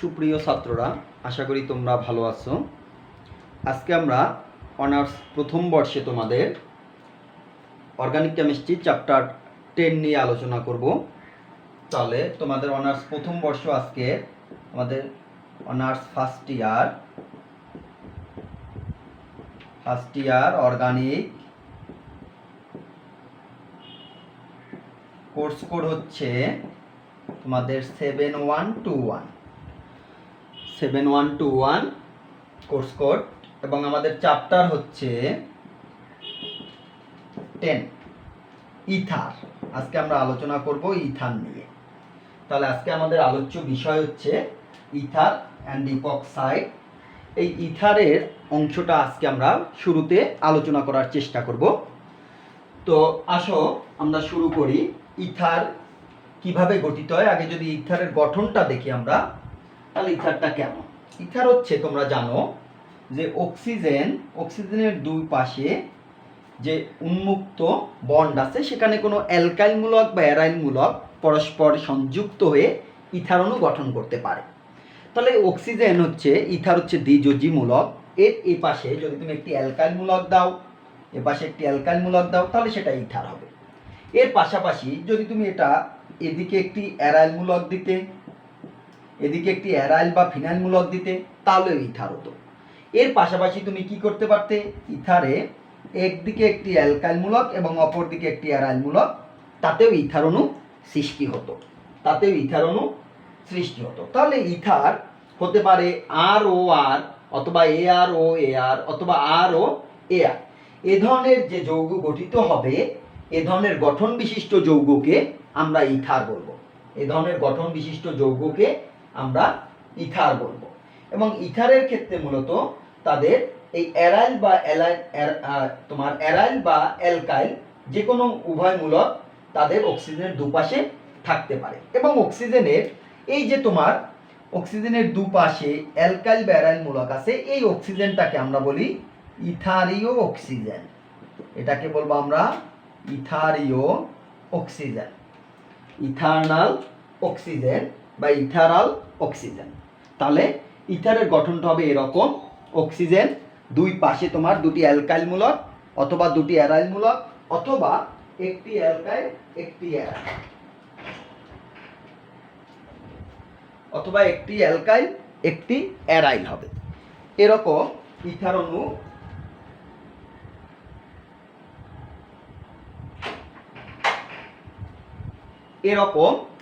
সুপ্রিয় ছাত্ররা, আশা করি তোমরা ভালো আছো। আজকে আমরা অনার্স প্রথম বর্ষে তোমাদের অর্গানিক কেমিস্ট্রি চ্যাপ্টার 10 নিয়ে আলোচনা করব। তাহলে তোমাদের অনার্স প্রথম বর্ষ আজকে আমাদের honours first year organic course code হচ্ছে তোমাদের 7121 কোর্স কোড, এবং আমাদের চ্যাপ্টার হচ্ছে 10 ইথার। আজকে আমরা আলোচনা করব ইথার নিয়ে। তাহলে আজকে আমাদের আলোচ্য বিষয় হচ্ছে ইথার অ্যান্ড ইপক্সাইড। এই ইথারের অংশটা আজকে আমরা শুরুতে আলোচনা করার চেষ্টা করব। তো আসো আমরা শুরু করি। ইথার কিভাবে গঠিত হয়, আগে যদি ইথারের গঠনটা দেখি আমরা, তাহলে ইথারটা কেমন। ইথার হচ্ছে, তোমরা জানো যে অক্সিজেনের দুই পাশে যে উন্মুক্ত বন্ড আছে, সেখানে কোনো অ্যালকাইল মূলক বা অ্যারাইল মূলক পরস্পর সংযুক্ত হয়ে ইথার অণু গঠন করতে পারে। তাহলে ইথার হচ্ছে দ্বিযোজী মূলক। এর এই পাশে যদি তুমি একটি অ্যালকাইল মূলক দাও, এ পাশে একটি অ্যালকাইল মূলক দাও, তাহলে সেটা ইথার হবে। এর পাশাপাশি যদি তুমি এটা এদিকে একটি অ্যারাইল মূলক দিতে, এদিকে একটি অ্যারাইল বা ফিনাইল মূলক দিতে, তাহলেও ইথার হতো। এর পাশাপাশি তুমি কি করতে পারতে, ইথারে একদিকে একটি অ্যালকাইল মূলক এবং অপর দিকে একটি অ্যারাইল মূলক, তাতেও ইথার অণু সৃষ্টি হতো। তাহলে ইথার হতে পারে আর ও আর, অথবা এ আর ও এ আর, অথবা আর ও এ আর। এ ধরনের যে যৌগ গঠিত হবে, এ ধরনের গঠন বিশিষ্ট যৌগকে আমরা ইথার বলবো। এবং ইথারের ক্ষেত্রে মূলত তাদের এই অ্যারাইল বা অ্যালকাইল যে কোনো উভয় মূলক তাদের অক্সিজেনের দুপাশে থাকতে পারে। এবং অক্সিজেনের দুপাশে অ্যালকাইল বা অ্যারাইল মূলক আছে, এই অক্সিজেনটাকে আমরা বলি ইথারীয় অক্সিজেন। এটাকে বলবো আমরা ইথারীয় অক্সিজেন, ইথারনাল অক্সিজেন বা ইথারাল অক্সিজেন। তাহলে ইথারের গঠনটা হবে এরকম: অক্সিজেন দুই পাশে তোমার দুটি অ্যালকাইল মূলক, অথবা দুটি অ্যারাইল মূলক, অথবা একটি অ্যালকাইল একটি অ্যারাইল, অথবা একটি অ্যালকাইল একটি অ্যারাইল হবে। এরকম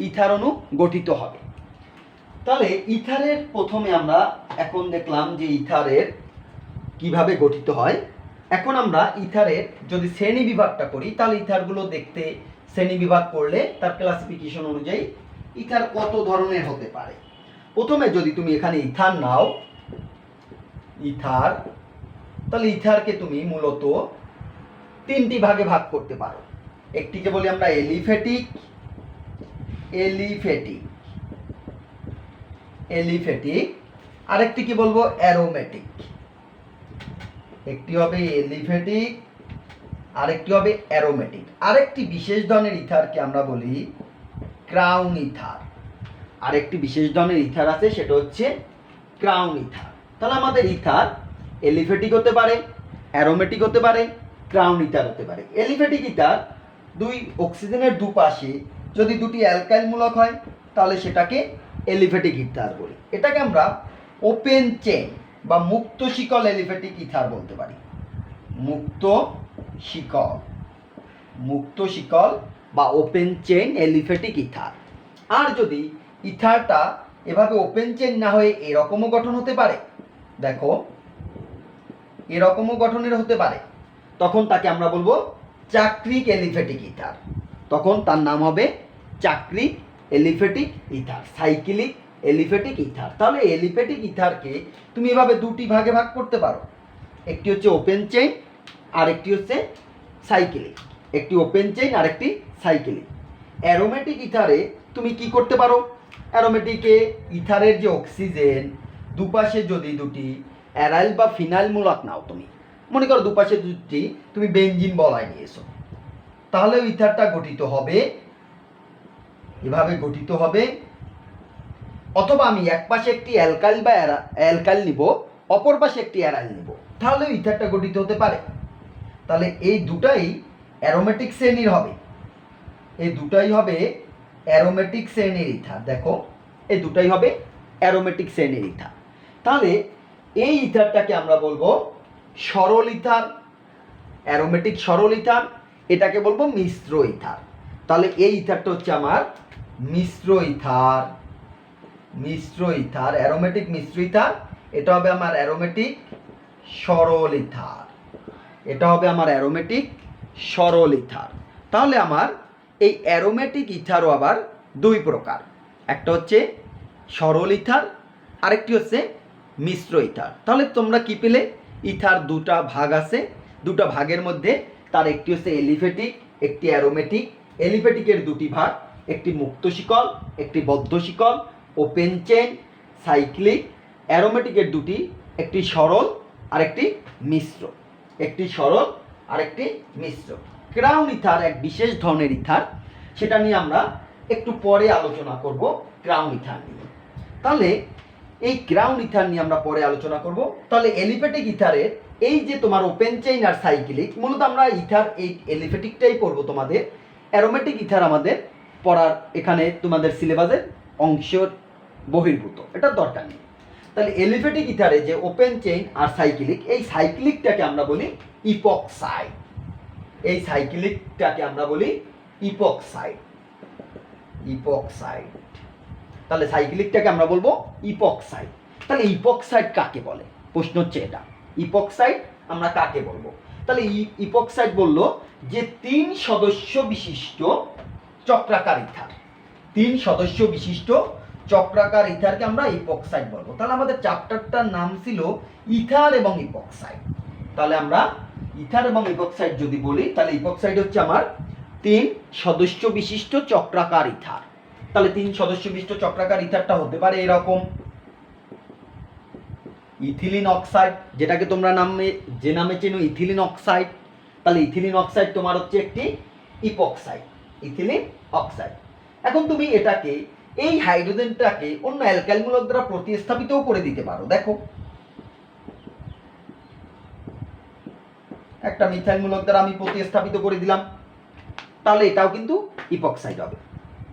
ইথার অণু গঠিত হবে। তাহলে ইথারের প্রথমে আমরা এখন দেখলাম যে ইথারের কিভাবে গঠিত হয়। এখন আমরা ইথারের যদি শ্রেণী বিভাগটা করি, তাহলে ইথারগুলো দেখতে শ্রেণী বিভাগ করলে তার ক্লাসিফিকেশন অনুযায়ী ইথার কত ধরনের হতে পারে। প্রথমে যদি তুমি এখানে ইথার নাও, তাহলে ইথারকে তুমি মূলত তিনটি ভাগে ভাগ করতে পারো। একটিকে বলি আমরা এলিফ্যাটিক, আরেকটি কি বলবো অ্যারোমেটিক। একটি হবে এলিফ্যাটিক, আরেকটি হবে অ্যারোমেটিক। আরেকটি বিশেষ ধরনের ইথারকে আমরা বলি ক্রাউন ইথার। আরেকটি বিশেষ ধরনের ইথার আছে, সেটা হচ্ছে ক্রাউন ইথার। তাহলে আমাদের ইথার এলিফ্যাটিক হতে পারে, অ্যারোমেটিক হতে পারে, ক্রাউন ইথার হতে পারে। এলিফ্যাটিক ইথার দুই অক্সিজেনের দুপাশে যদি দুটি অ্যালকাইল মূলক হয়, তাহলে সেটাকে এলিফ্যাটিক ইথার বলি। এটাকে আমরা ওপেন চেইন বা মুক্ত শিকল এলিফ্যাটিক ইথার বলতে পারি। মুক্ত শিকল বা ওপেন চেইন এলিফ্যাটিক ইথার। আর যদি ইথারটা এভাবে ওপেন চেইন না হয়ে এরকমও গঠন হতে পারে, দেখো এরকমও গঠনের হতে পারে, তখন তাকে আমরা বলবো চাক্রিক এলিফ্যাটিক ইথার। তখন তার নাম হবে চাক্রিক এলিফ্যাটিক ইথার, সাইক্লিক এলিফ্যাটিক ইথার। তাহলে এলিফ্যাটিক ইথারকে তুমি এভাবে দুটি ভাগে ভাগ করতে পারো। একটি হচ্ছে ওপেন চেইন, আর একটি হচ্ছে সাইক্লিক। অ্যারোমেটিক ইথারে তুমি কি করতে পারো, অ্যারোমেটিকে ইথারের যে অক্সিজেন দুপাশে যদি দুটি অ্যারাইল বা ফিনাইল মূলক নাও, তুমি মনে করো দুপাশে দুটি তুমি বেনজিন বলয় নিয়েছো, তাহলে ইথারটা গঠিত হবে এভাবে, গঠিত হবে অথবা আমি এক পাশে একটি অ্যালকাইল বা অ্যালকাইল নিব, অপর পাশে একটি অ্যারাইল নিব, তাহলে ইথারটা গঠিত হতে পারে। তাহলে এই দুটাই অ্যারোমেটিক শ্রেণীর হবে, এই দুটাই হবে অ্যারোমেটিক শ্রেণীর ইথার। দেখো এই দুটাই হবে অ্যারোমেটিক শ্রেণীর ইথার। তাহলে এই ইথারটাকে আমরা বলবো সরল ইথার, অ্যারোমেটিক সরল ইথার। এটাকে বলবো মিশ্র ইথার। তাহলে এই ইথারটা হচ্ছে আমার মিশ্র ইথার, মিশ্র ইথার, অ্যারোমেটিক মিশ্র ইথার। এটা হবে আমার অ্যারোমেটিক সরল ইথার, এটা হবে আমার অ্যারোমেটিক সরল ইথার। তাহলে আমার এই অ্যারোমেটিক ইথারও আবার দুই প্রকার, একটা হচ্ছে সরল ইথার, আরেকটি হচ্ছে মিশ্র ইথার। তাহলে তোমরা কি পেলে? ইথার দুটা ভাগ আছে, দুটা ভাগের মধ্যে তার একটি হচ্ছে এলিফেটিক, একটি অ্যারোমেটিক। এলিফেটিকের দুটি ভাগ, একটি মুক্ত শিকল, একটি বদ্ধ শিকল, ওপেন চেইন, সাইক্লিক। অ্যারোমেটিকের দুটি, একটি সরল আর একটি মিশ্র, একটি সরল আর একটি মিশ্র। ক্রাউন ইথার এক বিশেষ ধরনের ইথার, সেটা নিয়ে আমরা একটু পরে আলোচনা করব, ক্রাউন ইথার নিয়ে। তাহলে এই ক্রাউন ইথার নিয়ে আমরা পরে আলোচনা করব। তাহলে এলিফেটিক ইথারের এই যে তোমার ওপেন চেইন আর সাইক্লিক, মূলত আমরা ইথার এই এলিফেটিকটাই পড়বো। তোমাদের অ্যারোমেটিক ইথার আমাদের পড়ার এখানে তোমাদের সিলেবাসের অংশের বহির্ভূত, এটা দরকার নেই। তাহলে এলিফেটিক ইথারে যে ওপেন চেইন আর সাইক্লিক, এই সাইক্লিকটাকে আমরা বলি ইপক্সাইড, এই সাইক্লিকটাকে আমরা বলি ইপক্সাইড, ইপক্সাইড। তাহলে সাইক্লিকটাকে আমরা বলবো ইপক্সাইড। তাহলে ইপক্সাইড কাকে বলে? প্রশ্ন হচ্ছে এটা, ইপক্সাইড আমরা কাকে বলবো? তাহলে ইপক্সাইড বললো যে 3 সদস্য বিশিষ্ট চক্রাকার ইথার, 3 সদস্য বিশিষ্ট চক্রাকার ইথারকে আমরা ইপক্সাইড বলবো। তাহলে আমাদের চ্যাপ্টারটার নাম ছিল ইথার এবং ইপক্সাইড। তাহলে আমরা ইথার এবং ইপক্সাইড যদি বলি, তাহলে ইপক্সাইড হচ্ছে আমার 3 সদস্য বিশিষ্ট চক্রাকার ইথার। তাহলে 3 সদস্য বিশিষ্ট চক্রাকার ইথারটা হতে পারে এরকম: ইথিলিন অক্সাইড, যেটাকে তোমরা যে নামে চেনো ইথিলিন অক্সাইড। তাহলে ইথিলিন অক্সাইড তোমার হচ্ছে একটি ইপক্সাইড, ইথিলিন অক্সাইড। এখন তুমি এটাকে, এই হাইড্রোজেনটাকে অন্য অ্যালকাইল মূলক দ্বারা প্রতিস্থাপিতও করে দিতে পারো। দেখো একটা মিথাইল মূলক দ্বারা আমি প্রতিস্থাপিত করে দিলাম, তাহলে এটাও কিন্তু ইপক্সাইড হবে,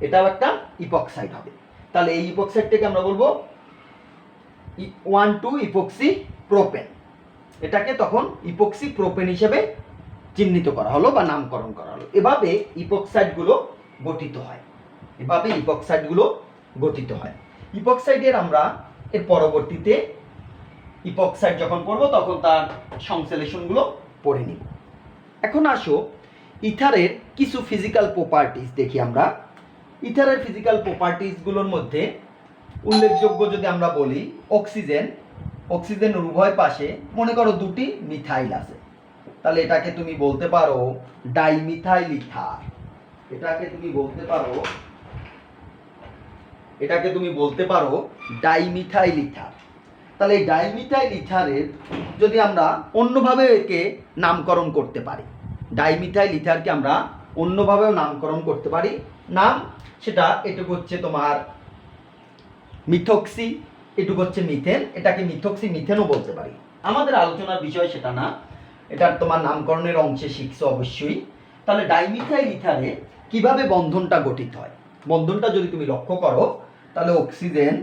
এটাও একটা ইপক্সাইড হবে। তাহলে এই ইপক্সাইডটাকে আমরা বলবো 1,2 ইপক্সি প্রোপেন। এটাকে তখন ইপক্সি প্রোপেন হিসেবে চিহ্নিত করা হলো বা নামকরণ করা হলো। এভাবে ইপক্সাইডগুলো গঠিত হয়, এভাবে ইপক্সাইডগুলো গঠিত হয়। ইপক্সাইডের আমরা এর পরবর্তীতে ইপক্সাইড যখন পড়ব তখন তার সংশ্লেষণগুলো পড়ে নিব। এখন আসো ইথারের কিছু ফিজিক্যাল প্রপার্টিজ দেখি আমরা। ইথারের ফিজিক্যাল প্রপার্টিজগুলোর মধ্যে উল্লেখযোগ্য যদি আমরা বলি, অক্সিজেন, অক্সিজেনের উভয় পাশে মনে করো দুটি মিথাইল আছে, তাহলে এটাকে তুমি বলতে পারো ডাইমিথাইল ইথার। এটাকে তুমি বলতে পারো, এটাকে তুমি বলতে পারো ডাইমিথাইল ইথার। তাহলে এই ডাইমিথাইল ইথারের যদি আমরা অন্যভাবে একে নামকরণ করতে পারি, ডাইমিথাইল ইথারকে আমরা অন্যভাবেও নামকরণ করতে পারি। নাম সেটা এটুকু হচ্ছে তোমার মিথক্সি, এটুকু হচ্ছে মিথেন, এটাকে মিথক্সি মিথেনও বলতে পারি। আমাদের আলোচনার বিষয় সেটা না, এটার তোমার নামকরণের অংশে শিখছো অবশ্যই। তাহলে ডাইমিথাইল ইথারে কিভাবে বন্ধনটা গঠিত হয়, বন্ধনটা যদি তুমি লক্ষ্য করো, তাহলে অক্সিজেন,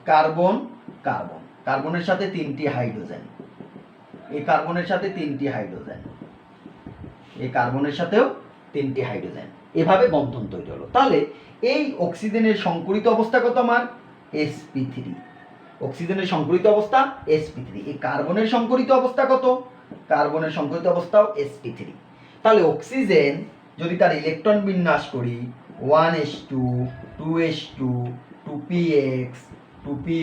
কার্বন, কার্বন, কার্বনের সাথে 3টি হাইড্রোজেন, এই কার্বনের সাথে 3টি হাইড্রোজেন, এই কার্বনের সাথেও 3টি হাইড্রোজেন, এভাবে বন্ধন তৈরি হলো। তাহলে এই অক্সিজেনের সংকরিত অবস্থা কত আমার? sp3। অক্সিজেনের সংকরিত অবস্থা sp3। এই কার্বনের সংকরিত অবস্থা কত? কার্বনের সংকরিত অবস্থাও sp3। তাহলে অক্সিজেন যদি তার ইলেকট্রন বিন্যাস করি 1s2 2s2 2px 2py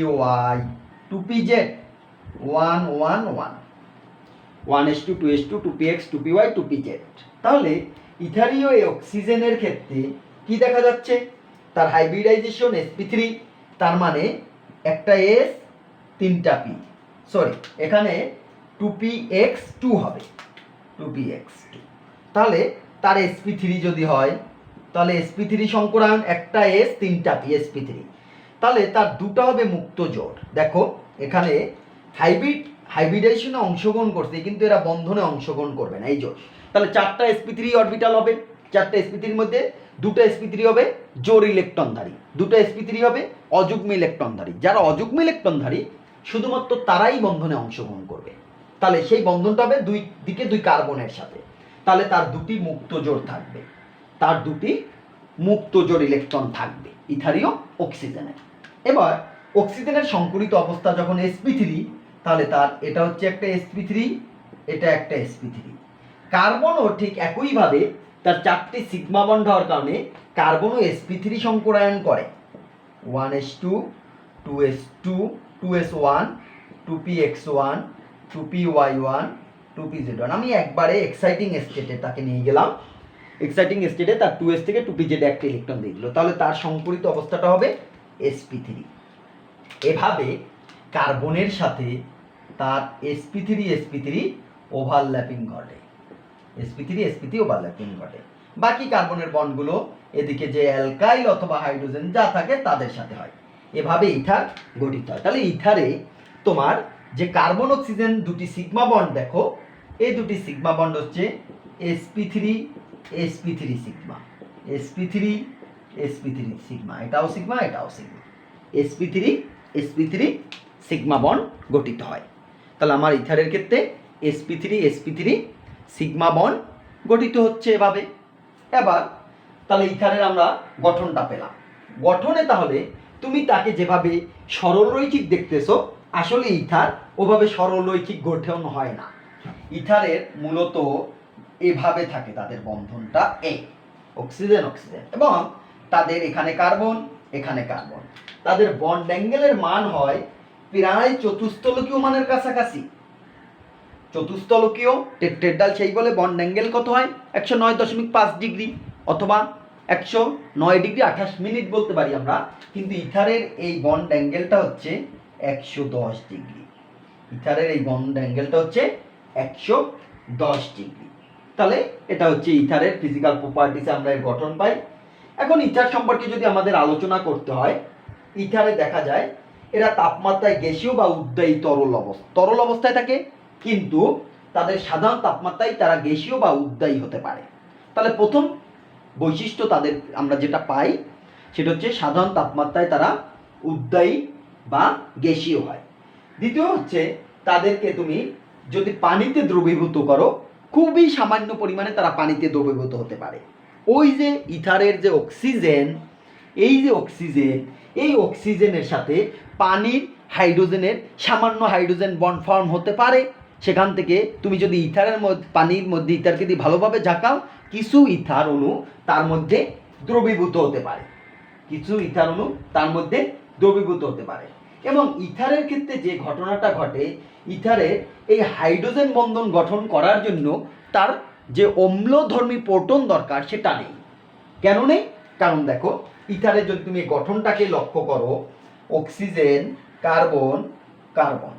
2pz 1 1 1 1s2 2s2 2px 2py 2pz। তাহলে ইথারীয় এই অক্সিজেনের ক্ষেত্রে কি দেখা যাচ্ছে? তার হাইব্রিডাইজেশন sp3, তার মানে একটা s 3টা p, সরি এখানে 2px2 হবে, 2px2। তাহলে তার sp3 যদি হয়, তাহলে sp3 সংকরায়ন একটা s 3টা p, sp3। তাহলে তার দুটো হবে মুক্ত জোড়। দেখো এখানে হাইব্রিডেশনে অংশগ্রহণ করছে, কিন্তু এরা বন্ধনে অংশগ্রহণ করবে না, এই জোড়। তাহলে 4টা sp3 অরবিটাল হবে, 4টা sp3 মধ্যে 2টা sp3 হবে জোড় ইলেকট্রনধারী, 2টা sp3 হবে অযুগ্ম ইলেকট্রনধারী। যারা অযুগ্ম ইলেকট্রনধারী শুধুমাত্র তারাই বন্ধনে অংশগ্রহণ করবে। তাহলে সেই বন্ধনটা হবে দুই দিকে দুই কার্বনের সাথে, তাহলে তার দুটি মুক্ত জোড় থাকবে, তার দুটি মুক্ত জোড় ইলেকট্রন থাকবে ইথারীয় অক্সিজেনের। এবার অক্সিজেনের সংকরিত অবস্থা যখন sp3, তাহলে তার এটা হচ্ছে একটা sp3, এটা একটা sp3। কার্বনও ঠিক একইভাবে তার 4টি সিগমা বন্ড হওয়ার কারণে কার্বনও sp3 সংকরায়ন করে, 1s2 2s2 2s1 2px1 2py1 2pz1। আমি একবারে এক্সাইটিং স্টেটে তাকে নিয়ে গেলাম, এক্সাইটিং স্টেটে তার 2s থেকে 2pz একটা ইলেকট্রন দিয়ে দিল, তাহলে তার সংকরিত অবস্থাটা হবে sp3। এভাবে কার্বনের সাথে তার sp3 ওভারল্যাপিং ঘটে, sp3 ওভারল্যাপিং ঘটে। বাকি কার্বনের বন্ডগুলো এদিকে যে অ্যালকাইল অথবা হাইড্রোজেন যা থাকে তাদের সাথে হয়, এভাবে ইথার গঠিত হয়। তাহলে ইথারে তোমার যে কার্বন অক্সিজেন দুটি সিগমা বন্ড দেখো, এই দুটি সিগমা বন্ড হচ্ছে sp3 সিগমা, sp3 সিগমা, এটাও সিগমা এটাও সিগমা, sp3 সিগমা বন্ড গঠিত হয়। তাহলে আমার ইথারের ক্ষেত্রে sp3 সিগমা বন্ড গঠিত হচ্ছে এভাবে। এবার তাহলে ইথারের আমরা গঠনটা পেলাম। গঠনে তাহলে তুমি তাকে যেভাবে সরলরৈখিক দেখতেছো, আসলে ইথার ওভাবে সরলরৈখিক গঠন হয় না। ইথারের মূলত এভাবে থাকে তাদের বন্ধনটা, এই অক্সিজেন অক্সিজেন, এবং তাদের এখানে কার্বন এখানে কার্বন। তাদের বন্ড অ্যাঙ্গেলের মান হয় প্রায় চতুস্থলকীয় মানের কাছাকাছি। চতুস্থলকীয় টেট্রাহেড্রাল সেই বলে বন্ড অ্যাঙ্গেল কত হয় 109.5 ডিগ্রি অথবা 109 ডিগ্রি 28 মিনিট বলতে পারি আমরা, কিন্তু ইথারের এই বন্ড অ্যাঙ্গেলটা হচ্ছে 110 ডিগ্রি। ইথারের এই বন্ড অ্যাঙ্গেলটা হচ্ছে 110 ডিগ্রি। তাহলে এটা হচ্ছে ইথারের ফিজিক্যাল প্রপার্টিসে আমরা এর গঠন পাই। এখন ইথার সম্পর্কে যদি আমাদের আলোচনা করতে হয়, ইথারে দেখা যায় এরা তাপমাত্রায় গ্যাসীয় বা উদ্বায়ী তরল অবস্থায় থাকে, কিন্তু তাদের সাধারণ তাপমাত্রায় তারা গ্যাসীয় বা উদ্বায়ী হতে পারে। তাহলে প্রথম বৈশিষ্ট্য তাদের আমরা যেটা পাই সেটা হচ্ছে সাধারণ তাপমাত্রায় তারা উদ্বায়ী বা গ্যাসীয় হয়। দ্বিতীয় হচ্ছে তাদেরকে তুমি যদি পানিতে দ্রবীভূত করো, খুবই সামান্য পরিমাণে তারা পানিতে দ্রবীভূত হতে পারে। ওই যে ইথারের যে অক্সিজেন, এই যে অক্সিজেন, এই অক্সিজেনের সাথে পানির হাইড্রোজেনের সামান্য হাইড্রোজেন বন্ড ফর্ম হতে পারে। সেখান থেকে তুমি যদি ইথারের মধ্যে পানির মধ্যে ইথারকে দিয়ে ভালোভাবে ঝাঁকাও, কিছু ইথার অণু তার মধ্যে দ্রবীভূত হতে পারে, কিছু ইথার অণু তার মধ্যে দ্রবীভূত হতে পারে। এবং ইথারের ক্ষেত্রে যে ঘটনাটা ঘটে, ইথারের এই হাইড্রোজেন বন্ধন গঠন করার জন্য তার যে অম্লধর্মী প্রোটন দরকার সেটা নেই। কেন নেই? কারণ দেখো ইথারের যদি তুমি গঠনটাকে লক্ষ্য করো, অক্সিজেন কার্বন কার্বন,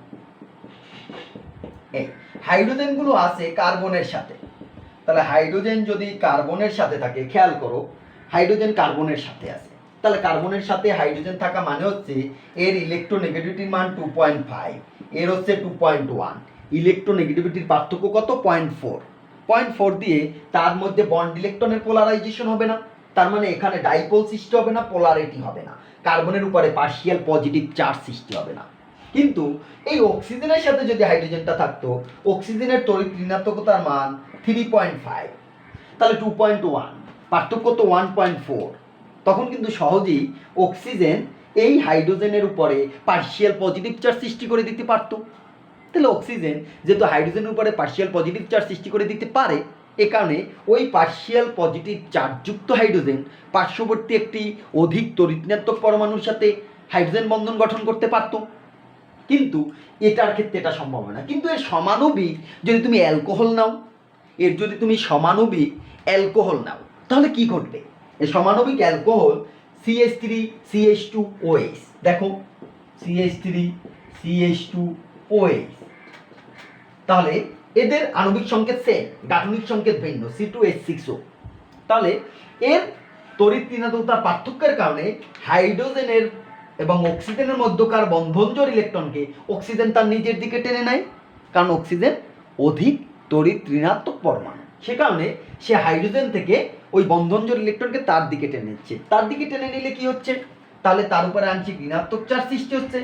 এই হাইড্রোজেনগুলো আছে কার্বনের সাথে। তাহলে হাইড্রোজেন যদি কার্বনের সাথে থাকে, খেয়াল করো হাইড্রোজেন কার্বনের সাথে আছে, তাহলে কার্বনের সাথে হাইড্রোজেন থাকা মানে হচ্ছে এর ইলেকট্রোনেগেটিভিটির মান 2.5, এর হচ্ছে 2.1। ইলেকট্রোনেগেটিভিটির পার্থক্য কত? 0.4 দিয়ে তার মধ্যে বন্ড ইলেকট্রনের পোলারাইজেশন হবে না, তার মানে এখানে ডাইপোল সৃষ্টি হবে না, পোলারিটি হবে না, কার্বনের উপরে পার্শিয়াল পজিটিভ চার্জ সৃষ্টি হবে না। কিন্তু এই অক্সিজেনের সাথে যদি হাইড্রোজেনটা থাকতো, অক্সিজেনের তড়িৎ ঋণাত্মকতার মান 3.5, তাহলে 2.1, পার্থক্য তো 1.4। তখন কিন্তু সহজেই অক্সিজেন এই হাইড্রোজেনের উপরে পার্শিয়াল পজিটিভ চার্জ সৃষ্টি করে দিতে পারতো। তাহলে অক্সিজেন যেহেতু হাইড্রোজেনের উপরে পার্শিয়াল পজিটিভ চার্জ সৃষ্টি করে দিতে পারে, এ কারণে ওই পার্শিয়াল পজিটিভ চার্জযুক্ত হাইড্রোজেন পার্শ্ববর্তী একটি অধিক তড়িৎ-ঋণাত্মক পরমাণুর সাথে হাইড্রোজেন বন্ধন গঠন করতে পারতো। কিন্তু এটার ক্ষেত্রে এটা সম্ভব হয় না। কিন্তু এর সমাণবিক যদি তুমি অ্যালকোহল নাও, এর যদি তুমি সমাণবিক অ্যালকোহল নাও, তাহলে কি ঘটবে? এই সমাণবিক অ্যালকোহল CH3CH2OH, দেখো CH3CH2OH, তাহলে এদের আণবিক সংকেত সেম, গাঠনিক সংকেত ভিন্ন, C2H6O। তাহলে এর তড়িৎ ঋণাত্মকতার পার্থক্যের কারণে হাইড্রোজেনের এবং অক্সিজেনের মধ্যকার বন্ধনজোড় ইলেকট্রনকে অক্সিজেন তার নিজের দিকে টেনে নেয়, কারণ অক্সিজেন অধিক তড়িৎ ঋণাত্মক পরমাণু। সে কারণে সে হাইড্রোজেন থেকে ওই বন্ধনজোড় ইলেকট্রনকে তার দিকে টেনে নিচ্ছে। তার দিকে টেনে নিলে কি হচ্ছে, তাহলে তার উপরে আংশিক ঋণাত্মক চার্জ সৃষ্টি হচ্ছে,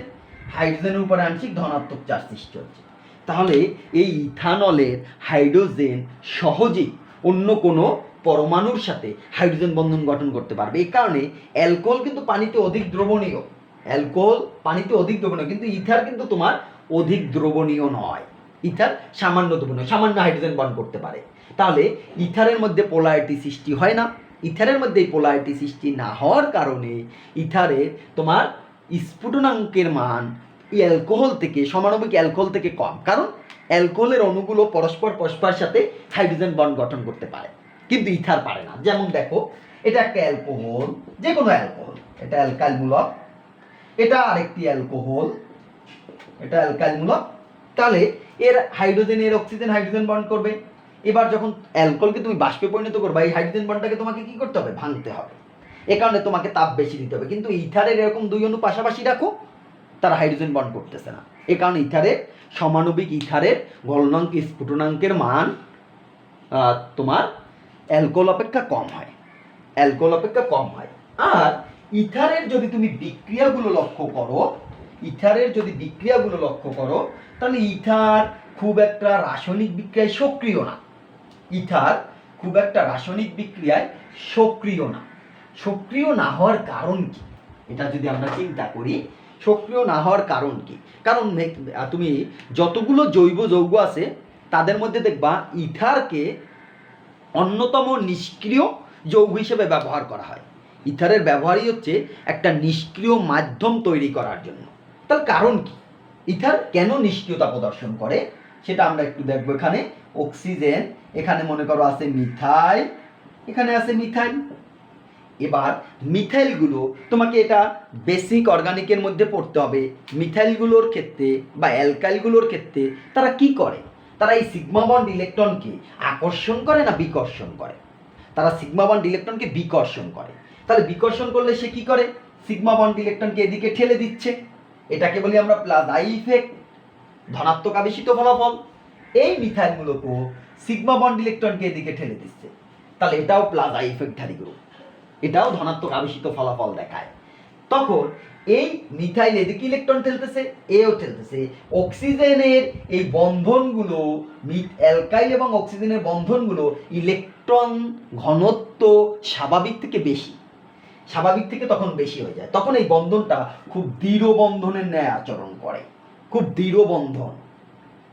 হাইড্রোজেনের উপরে আংশিক ধনাত্মক চার্জ সৃষ্টি হচ্ছে। তাহলে এই ইথানলের হাইড্রোজেন সহজেই অন্য কোনো পরমাণুর সাথে হাইড্রোজেন বন্ধন গঠন করতে পারবে। এই কারণে অ্যালকোহল কিন্তু পানিতে অধিক দ্রবণীয়, অ্যালকোহল পানিতে অধিক দ্রবণীয়, কিন্তু ইথার কিন্তু তোমার অধিক দ্রবণীয় নয়। ইথার সামান্য দ্রবণীয়, সামান্য হাইড্রোজেন বন্ধন করতে পারে। তাহলে ইথারের মধ্যে পোলারিটি সৃষ্টি হয় না। ইথারের মধ্যে এই পোলারিটি সৃষ্টি না হওয়ার কারণে ইথারের তোমার স্ফুটনাঙ্কের মান অ্যালকোহল থেকে, সমাণবিক অ্যালকোহল থেকে কম, কারণ অ্যালকোহলের অণুগুলো পরস্পর পরস্পরের সাথে হাইড্রোজেন বন্ড গঠন করতে পারে, কিন্তু ইথার পারে না। যেমন দেখো, এটা একটা অ্যালকোহল, যে কোনো অ্যালকোহল, এটা অ্যালকাইল মূলক, এটা আরেকটি অ্যালকোহল, এটা অ্যালকাইল মূলক। তাহলে এর হাইড্রোজেন, এর অক্সিজেন হাইড্রোজেন বন্ড করবে। এবার যখন অ্যালকোহলকে তুমি বাষ্পে পরিণত করবে, এই হাইড্রোজেন বন্ডটাকে তোমাকে কি করতে হবে, ভাঙতে হবে। এ কারণে তোমাকে তাপ বেশি দিতে হবে। কিন্তু ইথারের এরকম দুই অণু পাশাপাশি রাখো, তারা হাইড্রোজেন বন্ড করতেছে না। এ কারণে ইথারের সমাণবিক ইথারের গলনাঙ্ক স্ফুটনাঙ্কের মান তোমার অ্যালকোহল অপেক্ষা কম হয়, অ্যালকোহল অপেক্ষা কম হয়। আর ইথারের যদি তুমি বিক্রিয়াগুলো লক্ষ্য করো, ইথারের যদি বিক্রিয়াগুলো লক্ষ্য করো, তাহলে ইথার খুব একটা রাসায়নিক বিক্রিয়ায় সক্রিয় না। ইথার খুব একটা রাসায়নিক বিক্রিয়ায় সক্রিয় না। সক্রিয় না হওয়ার কারণ কি, এটা যদি আমরা চিন্তা করি, সক্রিয় না হওয়ার কারণ কি? কারণ তুমি যতগুলো জৈব যৌগ আছে তাদের মধ্যে দেখবা ইথারকে অন্যতম নিষ্ক্রিয় যৌগ হিসেবে ব্যবহার করা হয়। ইথারের ব্যবহারই হচ্ছে একটা নিষ্ক্রিয় মাধ্যম তৈরি করার জন্য। তার কারণ কি, ইথার কেন নিষ্ক্রিয়তা প্রদর্শন করে সেটা আমরা একটু দেখবো। এখানে অক্সিজেন, এখানে মনে করো আছে মিথাইল, এখানে আছে মিথাইল। এবার মিথাইলগুলো তোমাকে এটা বেসিক অর্গানিকের মধ্যে পড়তে হবে। মিথাইলগুলোর ক্ষেত্রে বা অ্যালকাইলগুলোর ক্ষেত্রে তারা কি করে, তারা এই সিগমা বন্ড ইলেকট্রনকে আকর্ষণ করে না বিকর্ষণ করে? তারা সিগমা বন্ড ইলেকট্রনকে বিকর্ষণ করে। তাহলে বিকর্ষণ করলে সে কি করে, সিগমা বন্ড ইলেকট্রনকে এদিকে ঠেলে দিচ্ছে। এটাকে বলি আমরা প্লাজা ইফেক্ট, ধনাত্মক আবেশিত ফলাফল। এই মিথাইলগুলোকে সিগমা বন্ড ইলেকট্রনকে এদিকে ঠেলে দিচ্ছে, তাহলে এটাও প্লাজা ইফেক্টধারী গ্রুপ, এটাও ধনাত্মক আবেশিত ফলাফল দেখায়। তখন এই মিথাইল এদিকে ইলেকট্রন ঠেলতেছে, এও ঠেলতেছে। অক্সিজেনের এই বন্ধনগুলো, অ্যালকাইল এবং অক্সিজেনের বন্ধনগুলো ইলেকট্রন ঘনত্ব স্বাভাবিক থেকে বেশি, স্বাভাবিক থেকে তখন বেশি হয়ে যায়। তখন এই বন্ধনটা খুব দৃঢ় বন্ধনের ন্যায় আচরণ করে, খুব দৃঢ় বন্ধন।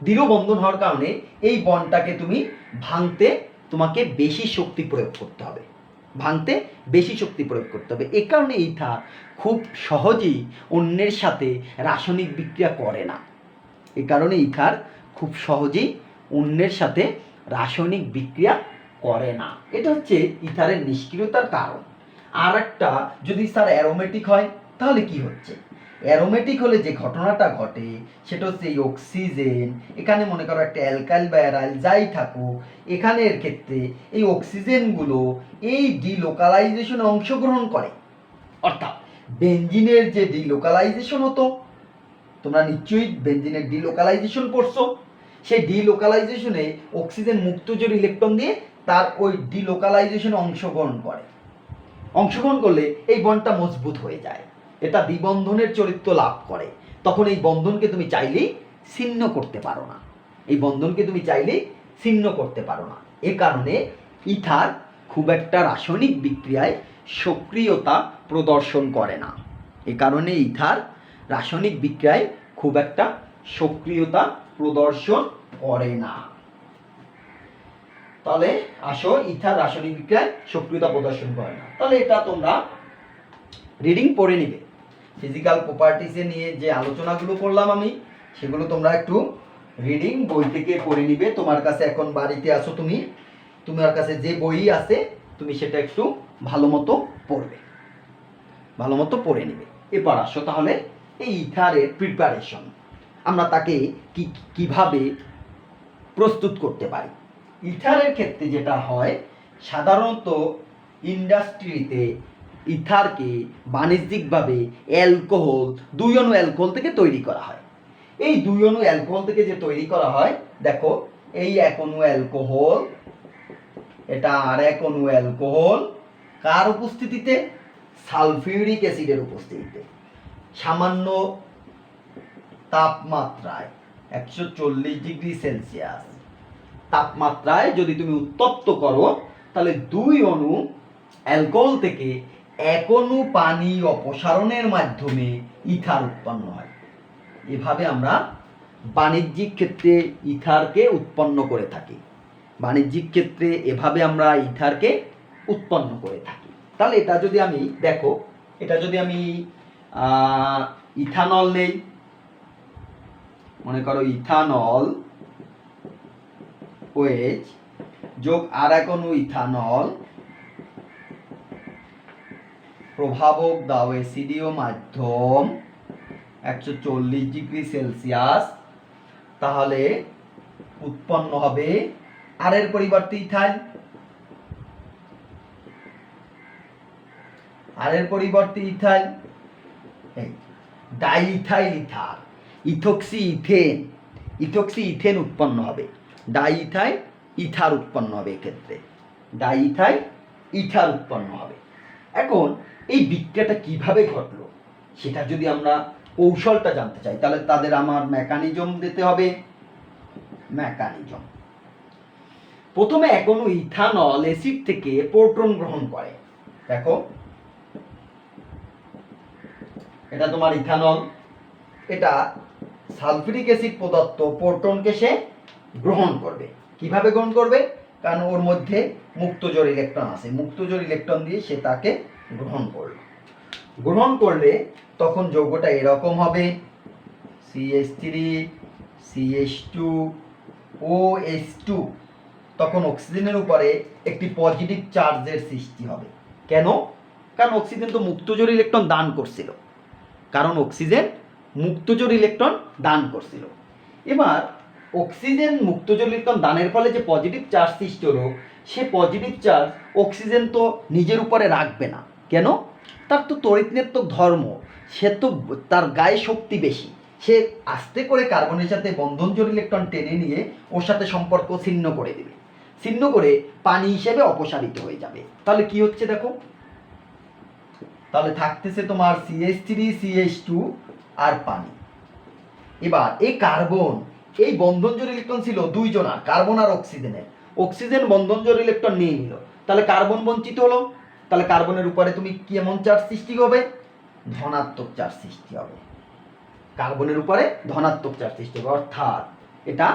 দৃঢ় বন্ধন হওয়ার কারণে এই বন্ডটাকে তুমি ভাঙতে তোমাকে বেশি শক্তি প্রয়োগ করতে হবে, ভাঙতে বেশি শক্তি প্রয়োগ করতে হবে। এ কারণে ইথার খুব সহজেই অন্যের সাথে রাসায়নিক বিক্রিয়া করে না। এ কারণে ইথার খুব সহজেই অন্যের সাথে রাসায়নিক বিক্রিয়া করে না। এটা হচ্ছে ইথারের নিষ্ক্রিয়তার কারণ। আর একটা, যদি স্যার অ্যারোমেটিক হয় তাহলে কি হচ্ছে? অ্যারোমেটিক হলে যে ঘটনাটা ঘটে সেটা হচ্ছে এই অক্সিজেন, এখানে মনে করো একটা অ্যালকাইল বা অ্যারাইল যাই থাকুক, এখানের ক্ষেত্রে এই অক্সিজেনগুলো এই ডিলোকালাইজেশনে অংশগ্রহণ করে। অর্থাৎ বেঞ্জিনের যে ডিলোকালাইজেশন হতো, তোমরা নিশ্চয়ই বেঞ্জিনের ডিলোকালাইজেশন পড়ছো, সেই ডিলোকালাইজেশনে অক্সিজেন মুক্তজোড় ইলেকট্রন দিয়ে তার ওই ডিলোকালাইজেশনে অংশগ্রহণ করে। অংশগ্রহণ করলে এই বন্ডটা মজবুত হয়ে যায়, এটা দ্বিবন্ধনের চরিত্র লাভ করে। তখন এই বন্ধনকে তুমি চাইলেই ছিন্ন করতে পারো না, এই বন্ধনকে তুমি চাইলেই ছিন্ন করতে পারো না। এ কারণে ইথার খুব একটা রাসায়নিক বিক্রিয়ায় সক্রিয়তা প্রদর্শন করে না। এ কারণে ইথার রাসায়নিক বিক্রিয়ায় খুব একটা সক্রিয়তা প্রদর্শন করে না। তাহলে আসো, ইথার রাসায়নিক বিক্রিয়ায় সক্রিয়তা প্রদর্শন করে না। তাহলে এটা তোমরা রিডিং পড়ে নিবে। ফিজিক্যাল প্রপার্টিসে নিয়ে যে আলোচনাগুলো করলাম আমি, সেগুলো তোমরা একটু রিডিং বই থেকে পড়ে নিবে। তোমার কাছে এখন বাড়িতে আসো, তুমি তোমার কাছে যে বই আছে তুমি সেটা একটু ভালো মতো পড়বে, ভালো মতো পড়ে নিবে। এবার আসো তাহলে এই ইথারের প্রিপারেশন, আমরা তাকে কিভাবে প্রস্তুত করতে পারি। ইথারের ক্ষেত্রে যেটা হয়, সাধারণত ইন্ডাস্ট্রিতে ইথারকে বাণিজ্যিকভাবে অ্যালকোহল, 2 অণু অ্যালকোহল থেকে তৈরি করা হয়। এই 2 অণু অ্যালকোহল থেকে যে তৈরি করা হয়, দেখো এই 1 অণু অ্যালকোহল, এটা আর 1 অণু অ্যালকোহল, কার উপস্থিতিতে? সালফিউরিক অ্যাসিডের উপস্থিতিতে। সামান্য তাপমাত্রায় 140 ডিগ্রি সেলসিয়াস তাপমাত্রায় যদি তুমি উত্তপ্ত করো, তাহলে 2 অণু অ্যালকোহল থেকে 1 অণু পানি অপসারণের মাধ্যমে ইথার উৎপন্ন হয়। এভাবে আমরা বাণিজ্যিক ক্ষেত্রে ইথারকে উৎপন্ন করে থাকি। বাণিজ্যিক ক্ষেত্রে এভাবে আমরা ইথারকে উৎপন্ন করে থাকি। তাহলে এটা যদি আমি দেখো, এটা যদি আমি ইথানল নেই, মনে করো ইথানল OH যোগ আর 1 অণু ইথানল, প্রভাবক দাও অ্যাসিডীয় মাধ্যম 140 ডিগ্রি সেলসিয়াস, তাহলে উৎপন্ন হবে আর এর পরিবর্তে ইথাইল, আর এর পরিবর্তে ethyl, diethyl ether, ethoxy ethane, ethoxy ethane উৎপন্ন হবে, ডাইইথাইল ইথার উৎপন্ন হবে। এক্ষেত্রে ডাইইথাইল ইথার উৎপন্ন হবে। এখন এই বিক্রিয়াটা কিভাবে ঘটলো সেটা যদি আমরা কৌশলটা জানতে চাই, তাহলে তাদের আমার মেকানিজম দিতে হবে। মেকানিজম, প্রথমে 1 অণু ইথানল অ্যাসিড থেকে প্রোটন গ্রহণ করে। দেখো এটা তোমার ইথানল, এটা সালফিউরিক অ্যাসিড প্রদত্ত প্রোটনকে সে গ্রহণ করবে। কিভাবে গ্রহণ করবে? কারণ ওর মধ্যে মুক্তজোড় ইলেকট্রন আছে, মুক্তজোড় ইলেকট্রন দিয়ে সে তাকে গ্রহণ করলো। গ্রহণ করলে তখন যৌগটা এরকম হবে, CH3 CH2 OH2, তখন অক্সিজেনের উপরে একটি পজিটিভ চার্জের সৃষ্টি হবে। কেন? কারণ অক্সিজেন তো মুক্তজোড় ইলেকট্রন দান করছিল, কারণ অক্সিজেন মুক্তজোড় ইলেকট্রন দান করছিল। এবার অক্সিজেন মুক্তজোড় ইলেকট্রন দানের ফলে যে পজিটিভ চার্জ সৃষ্টি হলো, সে পজিটিভ চার্জ অক্সিজেন তো নিজের উপরে রাখবে না। কেন? তার তো তড়িৎনেত্রক ধর্ম, সে তো তার গায়ে শক্তি বেশি, সে আস্তে করে কার্বনের সাথে বন্ধনজোড় ইলেকট্রন টেনে নিয়ে ওর সাথে সম্পর্ক ছিন্ন করে দেবে, ছিন্ন করে পানি হিসেবে অপসারিত হয়ে যাবে। তাহলে কি হচ্ছে দেখো, তাহলে থাকতেছে তোমার CH3 CH2 আর পানি। এবার এই কার্বন, এই বন্ধনজোড় ইলেকট্রন ছিল 2 জনা, কার্বন আর অক্সিজেনের, অক্সিজেন বন্ধনজোড় ইলেকট্রন নিয়ে নিল, তাহলে কার্বন বঞ্চিত হলো। তাহলে কার্বনের উপরে তুমি কেমন চার্জ সৃষ্টি হবে? ধনাত্মক চার্জ সৃষ্টি হবে। কার্বনের উপরে ধনাত্মক চার্জ সৃষ্টি হবে, অর্থাৎ এটা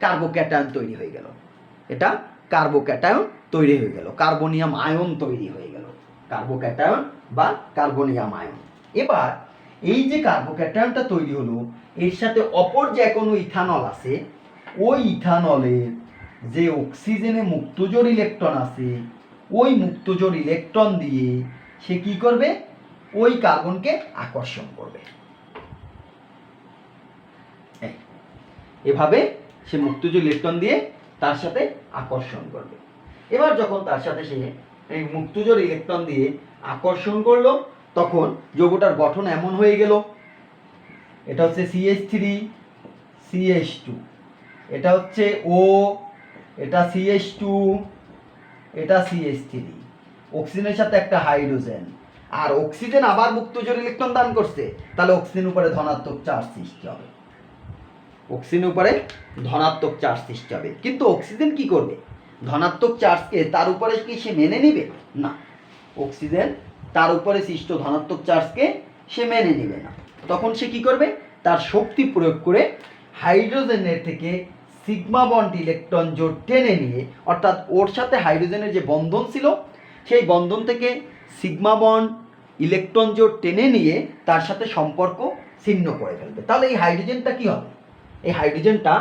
কার্বোক্যাটায়ন তৈরি হয়ে গেল, এটা কার্বোক্যাটায়ন তৈরি হয়ে গেল, কার্বনিয়াম আয়ন তৈরি হয়ে গেল, কার্বোক্যাটায়ন বা কার্বনিয়াম আয়ন। এবার এই যে কার্বোক্যাটায়নটা তৈরি হলো, এর সাথে অপর যে 1 অণু ইথানল আছে, ওই ইথানলের যে অক্সিজেনে মুক্তজোড় ইলেকট্রন আছে, ওই মুক্তজোড় ইলেকট্রন দিয়ে সে কি করবে? ওই কার্বনকে আকর্ষণ করবে। এভাবে সে মুক্তজোড় ইলেকট্রন দিয়ে তার সাথে আকর্ষণ করবে। এবার যখন তার সাথে সে এই মুক্তজোড় ইলেকট্রন দিয়ে আকর্ষণ করলো, তখন যৌগটার গঠন এমন হয়ে গেল, এটা হচ্ছে CH3 CH2, এটা হচ্ছে O, এটা CH2, এটা CH3, অক্সিজেনের সাথে একটা হাইড্রোজেন, আর অক্সিজেন আবার মুক্তজোড় ইলেকট্রন দান করছে, তাহলে অক্সিজেন উপরে ধনাত্মক চার্জ সৃষ্টি হবে, অক্সিজেন উপরে ধনাত্মক চার্জ সৃষ্টি হবে। কিন্তু অক্সিজেন কি করবে? ধনাত্মক চার্জকে তার উপরে কি সে মেনে নিবে? না, অক্সিজেন তার উপরে সৃষ্ট ধনাত্মক চার্জকে সে মেনে নেবে না। তখন সে কি করবে? তার শক্তি প্রয়োগ করে হাইড্রোজেনের থেকে সিগমা বন্ড ইলেকট্রন জোড় টেনে নিয়ে, অর্থাৎ ওর সাথে হাইড্রোজেনের যে বন্ধন ছিল, সেই বন্ধন থেকে সিগমা বন্ড ইলেকট্রন জোড় টেনে নিয়ে তার সাথে সম্পর্ক ছিন্ন করে ফেলবে। তাহলে এই হাইড্রোজেনটা কি হবে? এই হাইড্রোজেনটা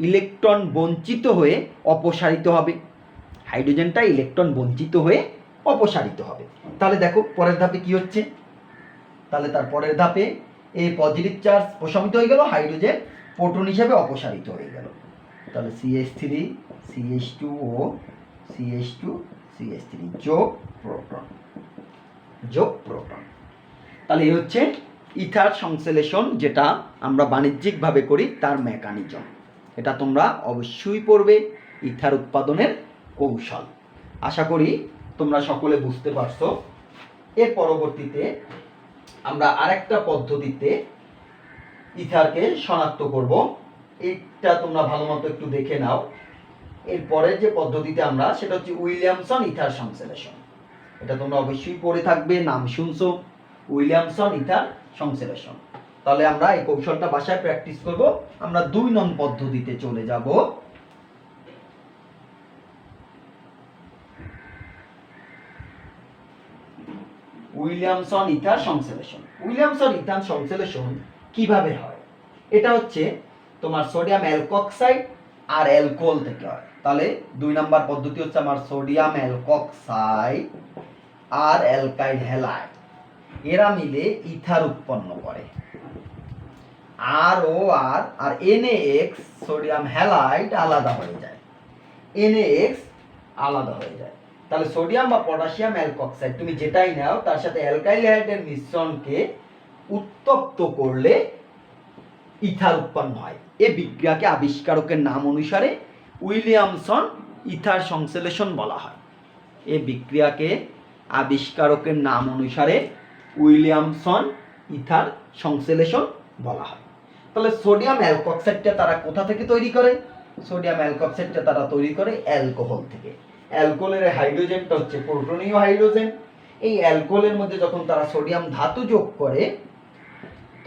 ইলেকট্রন বঞ্চিত হয়ে অপসারিত হবে, হাইড্রোজেনটা ইলেকট্রন বঞ্চিত হয়ে অপসারিত হবে। তাহলে দেখো পরের ধাপে কি হচ্ছে, তাহলে তার পরের ধাপে এই পজিটিভ চার্জ প্রশমিত হয়ে গেল, হাইড্রোজেন প্রোটন হিসেবে অপসারিত হয়ে গেল। তাহলে CH3 CH2O CH2 CH3 যোগ প্রোটন। যোগ প্রোটন। তাহলে এই হচ্ছে ইথার সংশ্লেষণ, যেটা আমরা বাণিজ্যিকভাবে করি তার মেকানিজম। এটা তোমরা অবশ্যই পড়বে, ইথার উৎপাদনের কৌশল। আশা করি তোমরা সকলে বুঝতে পারছো। এর পরবর্তীতে আমরা আরেকটা পদ্ধতিতে ইথারকে শনাক্ত করব, এটা তোমরা ভালো মতো একটু দেখে নাও। এরপরে যে পদ্ধতিতে আমরা, সেটা হচ্ছে উইলিয়ামসন ইথার সংশ্লেষণ। এটা তোমরা অবশ্যই পড়ে থাকবে, নাম শুনছো, উইলিয়ামসন ইথার সংশ্লেষণ। তাহলে আমরা এই কৌশলটা বাসায় প্র্যাকটিস করব। আমরা 2 নং পদ্ধতিতে চলে যাব। উইলিয়ামসন ইথার সংশ্লেষণ। উইলিয়ামসন ইথার সংশ্লেষণ কিভাবে হয়? এটা হচ্ছে তোমার সোডিয়াম অ্যালকক্সাইড আর অ্যালকোহল থেকে হয়। তাহলে 2 নাম্বার পদ্ধতি হচ্ছে আমার সোডিয়াম অ্যালকক্সাইড আর অ্যালকাইল হ্যালাইড, এরা মিলে ইথার উৎপন্ন করে। আর ও আর NaX সোডিয়াম হ্যালাইড আলাদা হয়ে যায়, NaX আলাদা হয়ে যায়। তাহলে সোডিয়াম বা পটাশিয়াম অ্যালকক্সাইড তুমি যেটাই নাও, তার সাথে অ্যালকাইল হ্যালাইডের মিশ্রণকে উত্তপ্ত করলে ইথার উৎপন্ন হয়। এই বিক্রিয়াকে আবিষ্কারকের নাম অনুসারে উইলিয়ামসন ইথার সংশ্লেষণ বলা হয়। এই বিক্রিয়াকে আবিষ্কারকের নাম অনুসারে উইলিয়ামসন ইথার সংশ্লেষণ বলা হয়। তাহলে সোডিয়াম অ্যালকক্সাইডটা তারা কোথা থেকে তৈরি করে? সোডিয়াম অ্যালকক্সাইডটা তারা তৈরি করে অ্যালকোহল থেকে। অ্যালকোহলের হাইড্রোজেনটা হচ্ছে প্রোটনীয় হাইড্রোজেন। এই অ্যালকোহলের মধ্যে যখন তারা সোডিয়াম ধাতু যোগ করে,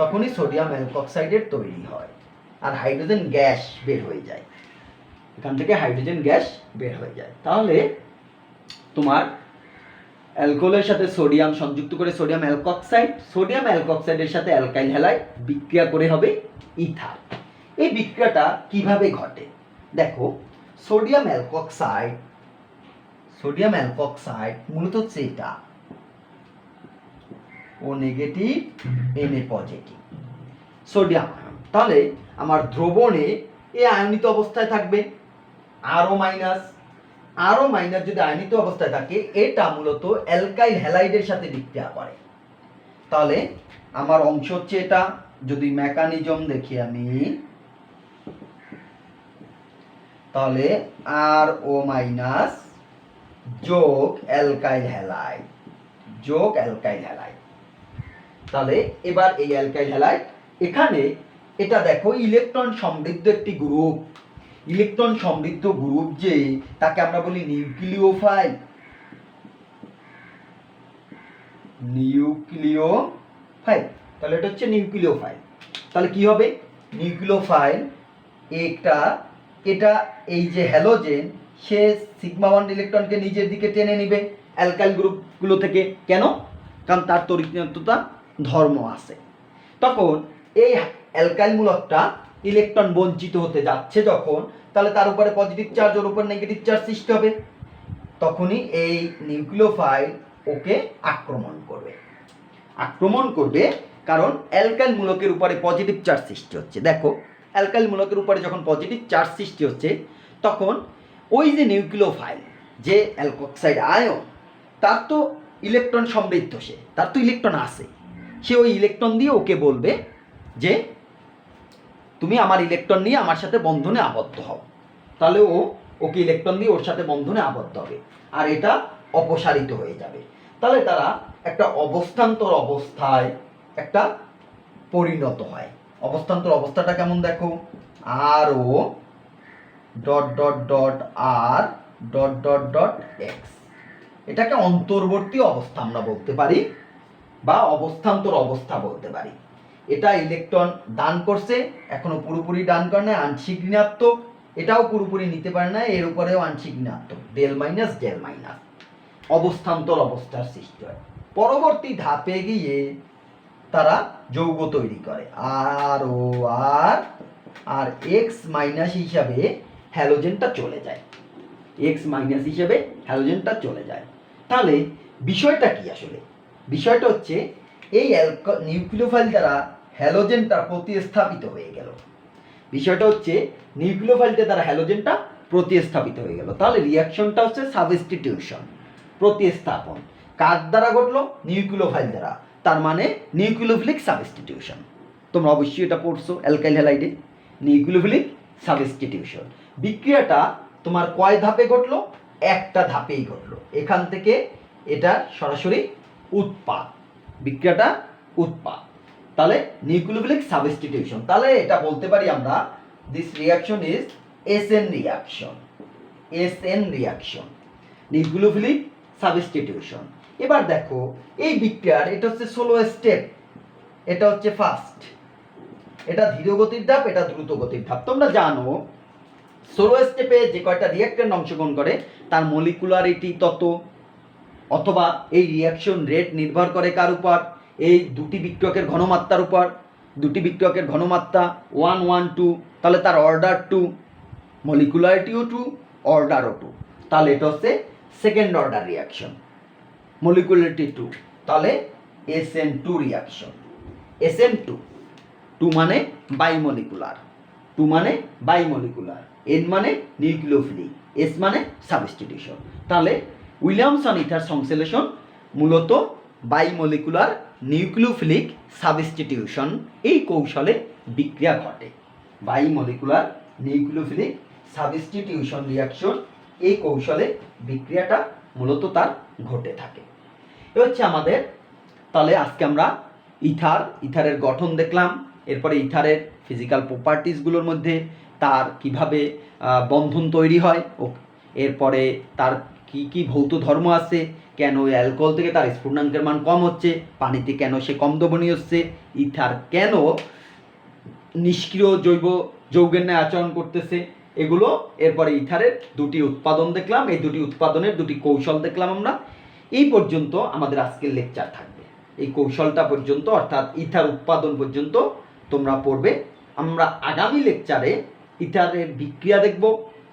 তখনই সোডিয়াম অ্যালকক্সাইডের তৈরি হয়, আর হাইড্রোজেন গ্যাস বের হয়ে যায়। এখান থেকে হাইড্রোজেন গ্যাস বের হয়ে যায়। তাহলে তোমার অ্যালকোহলের সাথে সোডিয়াম সংযুক্ত করে সোডিয়াম অ্যালকক্সাইড, সোডিয়াম অ্যালকক্সাইডের সাথে অ্যালকাইল হ্যালাইড বিক্রিয়া করে হবে ইথার। এই বিক্রিয়াটা কিভাবে ঘটে দেখো। সোডিয়াম অ্যালকক্সাইড মূলত হচ্ছে এটা, ও negative Na positive sodium ion. তাহলে আমার দ্রবণে এ আয়নিত অবস্থায় থাকবে, আরও মাইনাস যদি আয়নিত অবস্থায় থাকে, এটা মূলত অ্যালকাইল হ্যালাইডের সাথে বিক্রিয়া করে। তাহলে আমার অংশ হচ্ছে এটা। যদি মেকানিজম দেখি আমি, তাহলে RO যোগ অ্যালকাইল হ্যালাইড তাহলে এবার এই অ্যালকাইল হ্যালাইড, এখানে এটা দেখো ইলেকট্রন সমৃদ্ধ একটি গ্রুপ। ইলেকট্রন সমৃদ্ধ গ্রুপ যে, তাকে আমরা বলি নিউক্লিওফাইল। তাহলে এটা হচ্ছে নিউক্লিওফাইল। তাহলে কি হবে? নিউক্লিওফাইল এটা এই যে হ্যালোজেন, সে সিগমা বন্ড ইলেকট্রনকে নিজের দিকে টেনে নিবে অ্যালকাইল গ্রুপগুলো থেকে। কেন? কারণ তার তড়িৎচুম্বকত্ব ধর্ম আছে। তখন এই অ্যালকাইল মূলকটা ইলেকট্রন বঞ্চিত হতে যাচ্ছে যখন, তাহলে তার উপরে পজিটিভ চার্জ, ওর উপর নেগেটিভ চার্জ সৃষ্টি হবে। তখনই এই নিউক্লিওফাইল ওকে আক্রমণ করবে, কারণ অ্যালকাইল মূলকের উপরে পজিটিভ চার্জ সৃষ্টি হচ্ছে। দেখো, অ্যালকাইল মূলকের উপরে যখন পজিটিভ চার্জ সৃষ্টি হচ্ছে, তখন ওই যে নিউক্লিওফাইল, যে অ্যালকক্সাইড আয়ন, তার তো ইলেকট্রন সমৃদ্ধ, তার তো ইলেকট্রন আছে, সে ওই ইলেকট্রন দিয়ে ওকে বলবে যে তুমি আমার ইলেকট্রন নিয়ে আমার সাথে বন্ধনে আবদ্ধ হও। তাহলে ওকে ইলেকট্রন দিয়ে ওর সাথে বন্ধনে আবদ্ধ হবে, আর এটা অপসারিত হয়ে যাবে। তাহলে তারা একটা অবস্থান্তর অবস্থায় একটা পরিণত হয়। অবস্থান্তর অবস্থাটা কেমন দেখো, RO R.R.X, এটাকে অন্তর্বর্তী অবস্থা আমরা বলতে পারি, বা অবস্থান্তর অবস্থা বলতে পারি। এটা ইলেকট্রন দান করছে, এখনো পুরোপুরি দান করে না, আংশিক ঋণাত্মক। এটাও পুরোপুরি নিতে পারে না, এর উপরেও আংশিক ঋণাত্মক, ডেল মাইনাস। অবস্থান্তর অবস্থার সৃষ্টি হয়। পরবর্তী ধাপে গিয়ে তারা যৌগ তৈরি করে, ROR, আর X মাইনাস হিসাবে হ্যালোজেনটা চলে যায়। তাহলে বিষয়টা কি আসলে? বিষয়টা হচ্ছে এই নিউক্লিওফাইল দ্বারা হ্যালোজেনটা প্রতিস্থাপিত হয়ে গেল। তাহলে রিঅ্যাকশনটা হচ্ছে সাবস্টিটিউশন, প্রতিস্থাপন। কার দ্বারা ঘটলো? নিউক্লিওফাইল দ্বারা। তার মানে নিউক্লিওফিলিক সাবস্টিটিউশন। তোমরা অবশ্যই এটা পড়ছো অ্যালকাইল হ্যালাইডে, নিউক্লিওফিলিক সাবস্টিটিউশন। বিক্রিয়াটা তোমার কয় ধাপে ঘটলো? একটা ধাপেই ঘটলো। এখান থেকে এটা সরাসরি উৎপাদ, বিক্রিয়াটা উৎপাদ। তাহলে নিউক্লিওফিলিক সাবস্টিটিউশন। তাহলে এটা বলতে পারি আমরা this reaction is SN reaction. SN reaction, nucleophilic substitution. এবার দেখো এই বিক্রিয়ার এটা হচ্ছে স্লো স্টেপ, এটা হচ্ছে ফাস্ট, এটা ধীর গতির ধাপ, এটা দ্রুত গতির ধাপ। তোমরা জানো স্লো স্টেপে যে কয়টা রিঅ্যাক্ট্যান্ট অংশগ্রহণ করে তার মলিকুলারিটি তত, অথবা এই রিয়াকশন রেট নির্ভর করে কার উপর? এই দুটি বিক্রিয়কের ঘনমাত্রার উপর। দুটি বিক্রিয়কের ঘনমাত্রা 1 1 2, তাহলে তার অর্ডার 2, মলিকুলারিটিও 2, অর্ডারও 2। তাহলে এটা হচ্ছে সেকেন্ড অর্ডার রিয়াকশন, মলিকুলারিটি 2, তাহলে SN2 রিয়াকশন। SN2, 2 মানে বাইমলিকুলার, 2 মানে বাইমলিকুলার, N মানে নিউক্লিওফিলিক, S মানে সাবস্টিটিউশন। তাহলে উইলিয়ামসন ইথার সংশ্লেষণ মূলত বাইমলিকুলার নিউক্লিওফিলিক সাবস্টিটিউশন, এই কৌশলে বিক্রিয়া ঘটে। বাইমলিকুলার নিউক্লিওফিলিক সাবস্টিটিউশন রিয়াকশন, এই কৌশলে বিক্রিয়াটা মূলত তার ঘটে থাকে। এ হচ্ছে আমাদের, তাহলে আজকে আমরা ইথারের গঠন দেখলাম, এরপরে ইথারের ফিজিক্যাল প্রপার্টিসগুলোর মধ্যে তার কিভাবে বন্ধন তৈরি হয়, ও এরপরে তার কি কি ভৌত ধর্ম আছে, কেন অ্যালকোহল থেকে তার স্ফুটনাঙ্কের মান কম হচ্ছে, পানিতে কেন সে কম দ্রবণীয় হচ্ছে, ইথার কেন নিষ্ক্রিয় জৈব যৌগের ন্যায় আচরণ করতেছে, এগুলো। এরপরে ইথারের দুটি উৎপাদন দেখলাম, এই দুটি উৎপাদনের দুটি কৌশল দেখলাম আমরা। এই পর্যন্ত আমাদের আজকের লেকচার থাকবে, এই কৌশলটা পর্যন্ত, অর্থাৎ ইথার উৎপাদন পর্যন্ত তোমরা পড়বে। আমরা আগামী লেকচারে ইথারের বিক্রিয়া দেখব,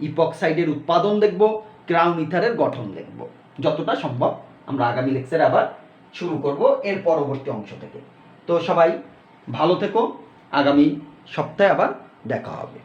ইপক্সাইডের উৎপাদন দেখব, ক্রাউন ইথারের গঠন দেখব। যতটা সম্ভব আমরা আগামী লেকচারে আবার শুরু করব এর পরবর্তী অংশ থেকে। তো সবাই ভালো থেকো, আগামী সপ্তাহে আবার দেখা হবে।